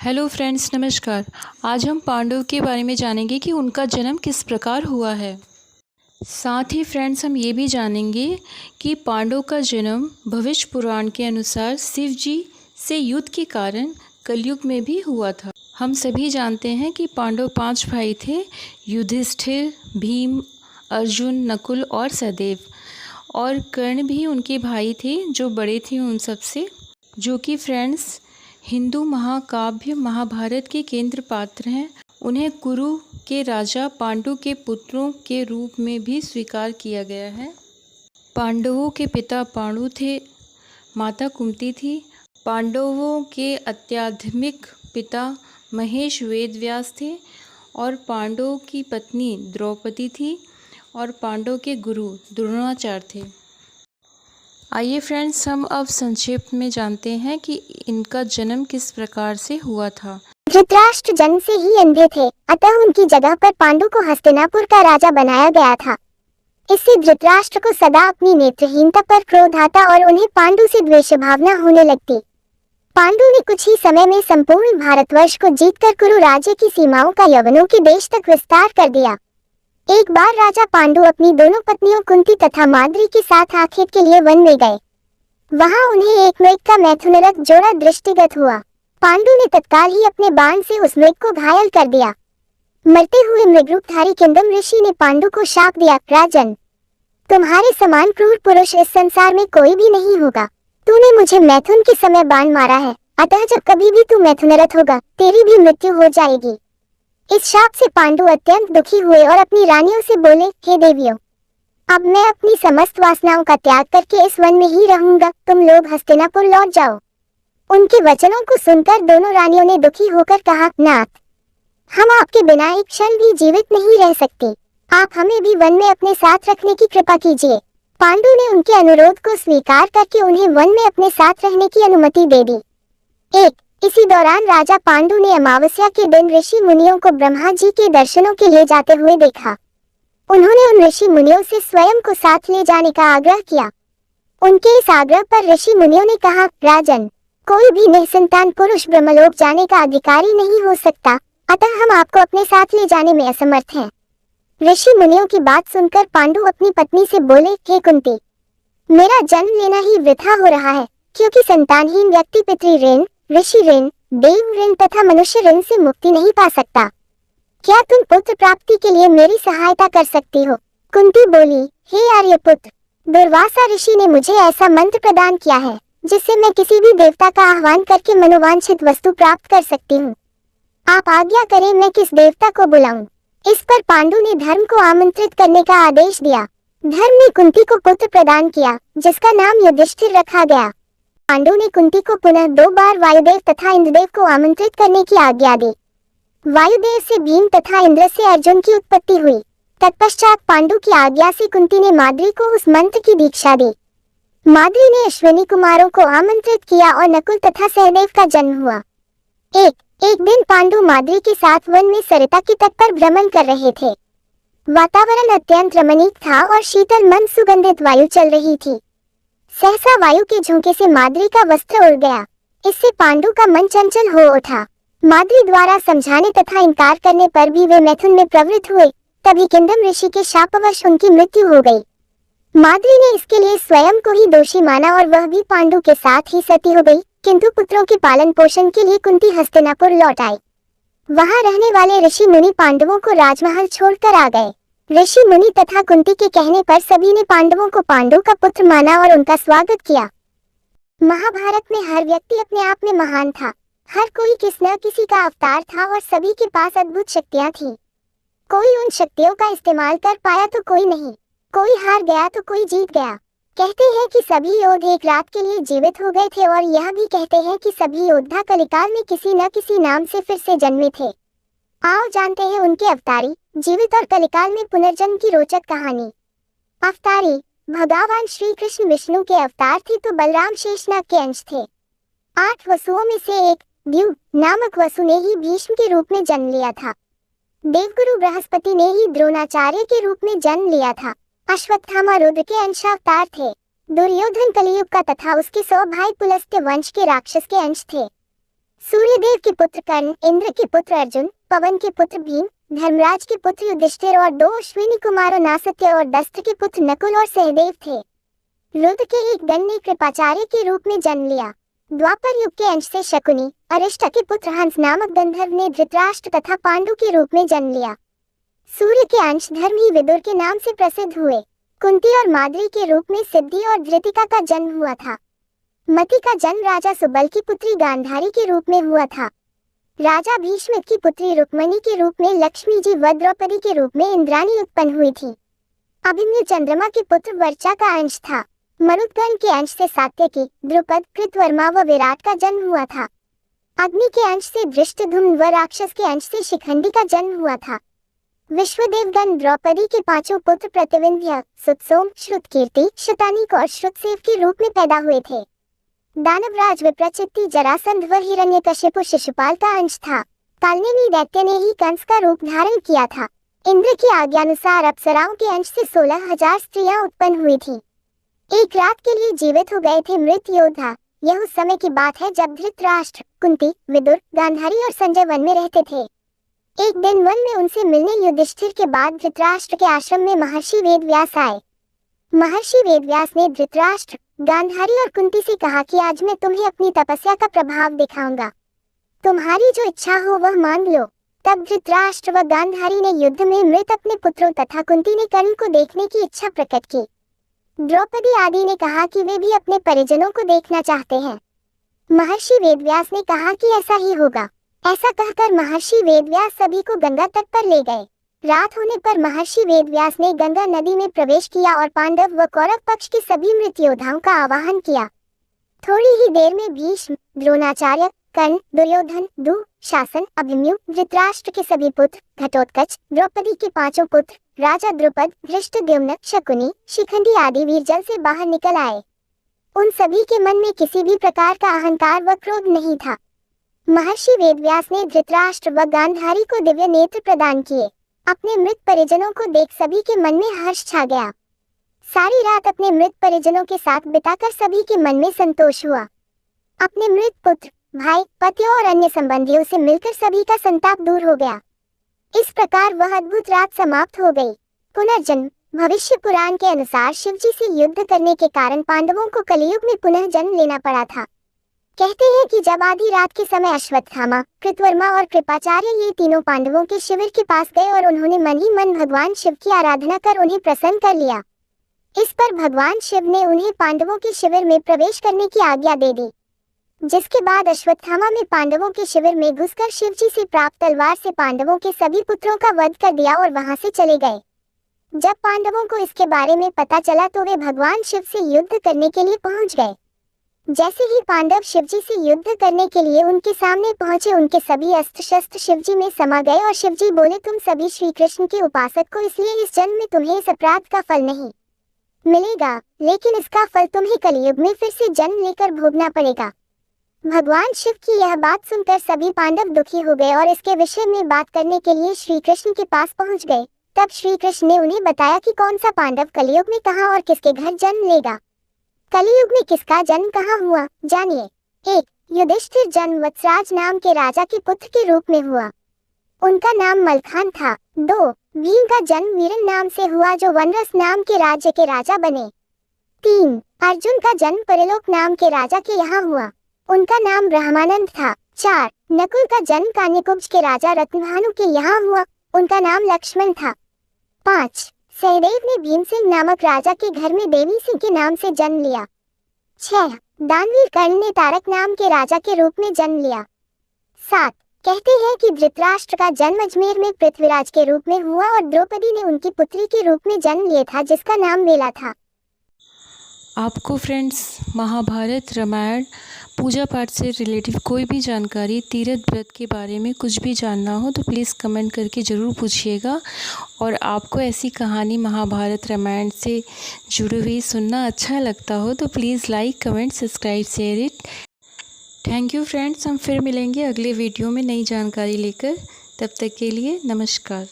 Hello friends, नमस्कार। आज हम पांडव के बारे में जानेंगे कि उनका जन्म किस प्रकार हुआ है। साथ ही फ्रेंड्स हम ये भी जानेंगे कि पांडव का जन्म भविष्य पुराण के अनुसार शिव जी से युद्ध के कारण कलयुग में भी हुआ था। हम सभी जानते हैं कि पांडव 5 भाई थे: युधिष्ठिर, भीम, अर्जुन, नकुल और सहदेव। और कर्ण भी उनके भाई थे जो बड़े थे उन सब से, जो कि फ्रेंड्स हिंदू महाकाव्य महाभारत के केंद्र पात्र हैं। उन्हें कुरु के राजा पांडु के पुत्रों के रूप में भी स्वीकार किया गया है। पांडवों के पिता पांडु थे, माता कुंती थी। पांडवों के आध्यात्मिक पिता महेश वेदव्यास थे और पांडवों की पत्नी द्रौपदी थी और पांडव के गुरु द्रोणाचार्य थे। आइए फ्रेंड्स, हम अब संक्षेप में जानते हैं कि इनका जन्म किस प्रकार से हुआ था। धृतराष्ट्र जन्म से ही अंधे थे, अतः उनकी जगह पर पांडु को हस्तिनापुर का राजा बनाया गया था। इससे धृतराष्ट्र को सदा अपनी नेत्रहीनता पर क्रोध आता और उन्हें पांडु से द्वेष भावना होने लगती। पांडु ने कुछ ही समय में संपूर्ण भारतवर्ष को जीतकर कुरु राज्य की सीमाओं का यवनों के देश तक विस्तार कर दिया। एक बार राजा पांडु अपनी दोनों पत्नियों कुंती तथा माद्री के साथ आखेट के लिए वन में गए। वहां उन्हें एक मृग का मैथुनरथ जोड़ा दृष्टिगत हुआ। पांडु ने तत्काल ही अपने बाण से उस मृग को घायल कर दिया। मरते हुए मृगरूपधारी किंदम ऋषि ने पांडु को शाप दिया, राजन, तुम्हारे समान क्रूर पुरुष इस संसार में कोई भी नहीं होगा। तूने मुझे मैथुन के समय बाण मारा है, अतः जब कभी भी तू मैथुनरथ होगा तेरी भी मृत्यु हो जाएगी। इस शाप से पांडु अत्यंत दुखी हुए और अपनी रानियों से बोले, हे देवियों, अब मैं अपनी समस्त वासनाओं का त्याग करके इस वन में ही रहूंगा, तुम लोग हस्तिनापुर लौट जाओ। उनके वचनों को सुनकर दोनों रानियों ने दुखी होकर कहा, नाथ, हम आपके बिना एक क्षण भी जीवित नहीं रह सकते, आप हमें भी वन में अपने साथ रखने की कृपा कीजिए। पांडु ने उनके अनुरोध को स्वीकार करके उन्हें वन में अपने साथ रहने की अनुमति दे दी। इसी दौरान राजा पांडु ने अमावस्या के दिन ऋषि मुनियों को ब्रह्मा जी के दर्शनों के लिए जाते हुए देखा। उन्होंने उन ऋषि मुनियों से स्वयं को साथ ले जाने का आग्रह किया। उनके इस आग्रह पर ऋषि मुनियों ने कहा, राजन, कोई भी निसंतान पुरुष ब्रह्मलोक जाने का अधिकारी नहीं हो सकता, अतः हम आपको अपने साथ ले जाने में असमर्थ हैं। ऋषि मुनियों की बात सुनकर पांडु अपनी पत्नी से बोले, हे कुंती, मेरा जन्म लेना ही वृथा हो रहा है, क्योंकि संतानहीन व्यक्ति पितृ ऋण, ऋषि ऋण, देव ऋण तथा मनुष्य ऋण से मुक्ति नहीं पा सकता। क्या तुम पुत्र प्राप्ति के लिए मेरी सहायता कर सकती हो? कुंती बोली, हे आर्यपुत्र, दुर्वासा ऋषि ने मुझे ऐसा मंत्र प्रदान किया है जिससे मैं किसी भी देवता का आह्वान करके मनोवांछित वस्तु प्राप्त कर सकती हूँ। आप आज्ञा करें मैं किस देवता को बुलाऊं? इस पर पांडु ने धर्म को आमंत्रित करने का आदेश दिया। धर्म ने कुंती को पुत्र प्रदान किया जिसका नाम युधिष्ठिर रखा गया। पांडु ने कुंती को पुनः 2 बार वायुदेव तथा इंद्रदेव को आमंत्रित करने की आज्ञा दी। वायुदेव से भीम तथा इंद्र से अर्जुन की उत्पत्ति हुई। तत्पश्चात पांडु की आज्ञा से कुंती ने माद्री को उस मंत्र की दीक्षा दी। माद्री ने अश्विनी कुमारों को आमंत्रित किया और नकुल तथा सहदेव का जन्म हुआ। एक दिन पांडु माद्री के साथ वन में सरिता के तट पर भ्रमण कर रहे थे। वातावरण अत्यंत रमणीक था और शीतल मंद सुगंधित वायु चल रही थी। सहसा वायु के झोंके से माद्री का वस्त्र उड़ गया। इससे पांडु का मन चंचल हो उठा। माद्री द्वारा समझाने तथा इनकार करने पर भी वे मैथुन में प्रवृत्त हुए। तभी किंदम ऋषि के शापवश उनकी मृत्यु हो गई। माद्री ने इसके लिए स्वयं को ही दोषी माना और वह भी पांडु के साथ ही सती हो गई, किंतु पुत्रों के पालन पोषण के लिए कुंती हस्तिनापुर लौट आई। वहां रहने वाले ऋषि मुनि पांडवों को राजमहल छोड़कर आ गए। ऋषि मुनि तथा कुंती के कहने पर सभी ने पांडवों को पांडु का पुत्र माना और उनका स्वागत किया। महाभारत में हर व्यक्ति अपने आप में महान था। हर कोई किस न किसी का अवतार था और सभी के पास अद्भुत शक्तियां थीं। कोई उन शक्तियों का इस्तेमाल कर पाया तो कोई नहीं, कोई हार गया तो कोई जीत गया। कहते हैं कि सभी योद्धा एक रात के लिए जीवित हो गए थे और यह भी कहते हैं कि सभी योद्धा कलिकाल में किसी न किसी नाम से फिर से जन्मे थे। आओ जानते हैं उनके अवतारी, जीवित और कलिकाल में पुनर्जन्म की रोचक कहानी। अवतारी भगवान श्री कृष्ण विष्णु के अवतार थे तो बलराम शेषनाग के अंश थे। 8 वसुओं में से एक द्यू नामक वसु ने ही भीष्म के रूप में जन्म लिया था। देवगुरु बृहस्पति ने ही द्रोणाचार्य के रूप में जन्म लिया था। अश्वत्थामा रुद्र के अंशावतार थे। दुर्योधन कलियुग का तथा उसके 100 भाई पुलस्त्य वंश के राक्षस के अंश थे। सूर्यदेव के पुत्र कर्ण, इंद्र के पुत्र अर्जुन, पवन के पुत्र भीम, धर्मराज के पुत्र युधिष्ठिर और 2 अश्विनी कुमारों नासत्य और दस्त के पुत्र नकुल और सहदेव थे। रुद्र के एक गण ने कृपाचार्य के रूप में जन्म लिया। द्वापर युग के अंश से शकुनी, अरिष्टा के पुत्र हंस नामक गंधर्व ने धृतराष्ट्र तथा पांडु के रूप में जन्म लिया। सूर्य के अंश धर्म ही विदुर के नाम से प्रसिद्ध हुए। कुंती और माद्री के रूप में सिद्धि और धृतिका का जन्म हुआ था। मति का जन्म राजा सुबल की पुत्री गांधारी के रूप में हुआ था। राजा भीष्म की पुत्री रुक्मणी के रूप में लक्ष्मी जी व द्रौपदी के रूप में इंद्राणी उत्पन्न हुई थी। अभिमन्यु चंद्रमा के पुत्र वर्चा का अंश था। मरुदगण के अंश से सात्यकी, द्रुपद, कृतवर्मा व विराट का जन्म हुआ था। अग्नि के अंश से धृष्टद्युम्न व राक्षस के अंश से शिखंडी का जन्म हुआ था। विश्वदेवगण द्रौपदी के 5 पुत्र प्रतिविंध्य, सुतसोम, श्रुतकीर्ति, शतानीक और श्रुतसेव के रूप में पैदा हुए थे। दानवराज विप्रचित्ति, जरासंध व हिरण्यकशिपु शिशुपाल का अंश था। कालनेमी दैत्य ने ही कंस का रूप धारण किया था। इंद्र की आज्ञानुसार अप्सराओं के अंश से 16,000 स्त्रियां उत्पन्न हुई थी। एक रात के लिए जीवित हो गए थे मृत योद्धा। यह उस समय की बात है जब धृतराष्ट्र, कुंती, विदुर, गांधारी और संजय वन में रहते थे। एक दिन वन में उनसे मिलने युधिष्ठिर के बाद धृतराष्ट्र के आश्रम में महर्षि वेदव्यास आए। महर्षि वेदव्यास ने धृतराष्ट्र, गांधारी और कुंती से कहा कि आज मैं तुम्हें अपनी तपस्या का प्रभाव दिखाऊंगा। तुम्हारी जो इच्छा हो वह मांग लो। तब धृतराष्ट्र व गांधारी ने युद्ध में मृत अपने पुत्रों तथा कुंती ने कर्ण को देखने की इच्छा प्रकट की। द्रौपदी आदि ने कहा कि वे भी अपने परिजनों को देखना चाहते हैं। महर्षि वेदव्यास ने कहा कि ऐसा ही होगा। ऐसा कहकर महर्षि वेदव्यास सभी को गंगा तट पर ले गए। रात होने पर महर्षि वेदव्यास ने गंगा नदी में प्रवेश किया और पांडव व कौरव पक्ष के सभी मृत योद्धाओं का आवाहन किया। थोड़ी ही देर में भीष्म, द्रोणाचार्य, कर्ण, दुर्योधन, दुःशासन, अभिमन्यु, धृतराष्ट्र के सभी पुत्र, घटोत्कच, द्रौपदी के 5 पुत्र, राजा द्रुपद, धृष्टद्युम्न, शकुनी, शिखंडी आदि वीर जल से बाहर निकल आए। उन सभी के मन में किसी भी प्रकार का अहंकार व क्रोध नहीं था। महर्षि वेदव्यास ने धृतराष्ट्र व गांधारी को दिव्य नेत्र प्रदान किए। अपने मृत परिजनों को देख सभी के मन में हर्ष छा गया। सारी रात अपने मृत परिजनों के साथ बिताकर सभी के मन में संतोष हुआ। अपने मृत पुत्र, भाई, पतियों और अन्य संबंधियों से मिलकर सभी का संताप दूर हो गया। इस प्रकार वह अद्भुत रात समाप्त हो गई। पुनर्जन्म। भविष्य पुराण के अनुसार शिवजी से युद्ध करने के कारण पांडवों को कलियुग में पुनः जन्म लेना पड़ा था। कहते हैं कि जब आधी रात के समय अश्वत्थामा, कृतवर्मा और कृपाचार्य ये तीनों पांडवों के शिविर के पास गए और उन्होंने मन ही मन भगवान शिव की आराधना कर उन्हें प्रसन्न कर लिया। इस पर भगवान शिव ने उन्हें पांडवों के शिविर में प्रवेश करने की आज्ञा दे दी। जिसके बाद अश्वत्थामा में पांडवों के शिविर में घुसकर शिवजी से प्राप्त तलवार से पांडवों के सभी पुत्रों का वध कर दिया और वहां से चले गए। जब पांडवों को इसके बारे में पता चला तो वे भगवान शिव से युद्ध करने के लिए पहुंच गए। जैसे ही पांडव शिवजी से युद्ध करने के लिए उनके सामने पहुंचे, उनके सभी अस्त्र शस्त्र शिवजी में समा गए और शिवजी बोले, तुम सभी श्री कृष्ण के उपासक को, इसलिए इस जन्म में तुम्हें इस अपराध का फल नहीं मिलेगा, लेकिन इसका फल तुम्हें कलियुग में फिर से जन्म लेकर भोगना पड़ेगा। भगवान शिव की यह बात सुनकर सभी पांडव दुखी हो गए और इसके विषय में बात करने के लिए श्री कृष्ण के पास पहुंच गए। तब श्री कृष्ण ने उन्हें बताया कि कौन सा पांडव कलियुग में कहाँ और किसके घर जन्म लेगा। कलियुग में किसका जन्म कहाँ हुआ, जानिए। 1. युधिष्ठिर जन्म वत्सराज नाम के राजा के पुत्र के रूप में हुआ। उनका नाम मलखान था। 2. भीम का जन्म वीरन नाम से हुआ जो वनरस नाम के राज्य के राजा बने। 3. अर्जुन का जन्म परिलोक नाम के राजा के यहाँ हुआ। उनका नाम ब्रह्मानंद था। 4. नकुल का जन्म कान्यकुब्ज के राजा रत्नभानु के यहाँ हुआ। उनका नाम लक्ष्मण था। 5. सहदेव ने भीमसेन नामक राजा के घर में देवी सिंह के नाम से जन्म लिया। 6. दानवीर कर्ण ने तारक नाम के राजा के रूप में जन्म लिया। 7. कहते हैं कि धृतराष्ट्र का जन्म अजमेर में पृथ्वीराज के रूप में हुआ और द्रौपदी ने उनकी पुत्री के रूप में जन्म लिया था, जिसका नाम वेला था। आपको फ्रेंड्स महाभारत, रामायण, पूजा पाठ से रिलेटिव कोई भी जानकारी, तीर्थ व्रत के बारे में कुछ भी जानना हो तो प्लीज़ कमेंट करके ज़रूर पूछिएगा। और आपको ऐसी कहानी महाभारत, रामायण से जुड़ी हुई सुनना अच्छा लगता हो तो please like, comment, subscribe, share it. Thank you friends. हम फिर मिलेंगे अगले वीडियो में नई जानकारी लेकर। तब तक के लिए नमस्कार।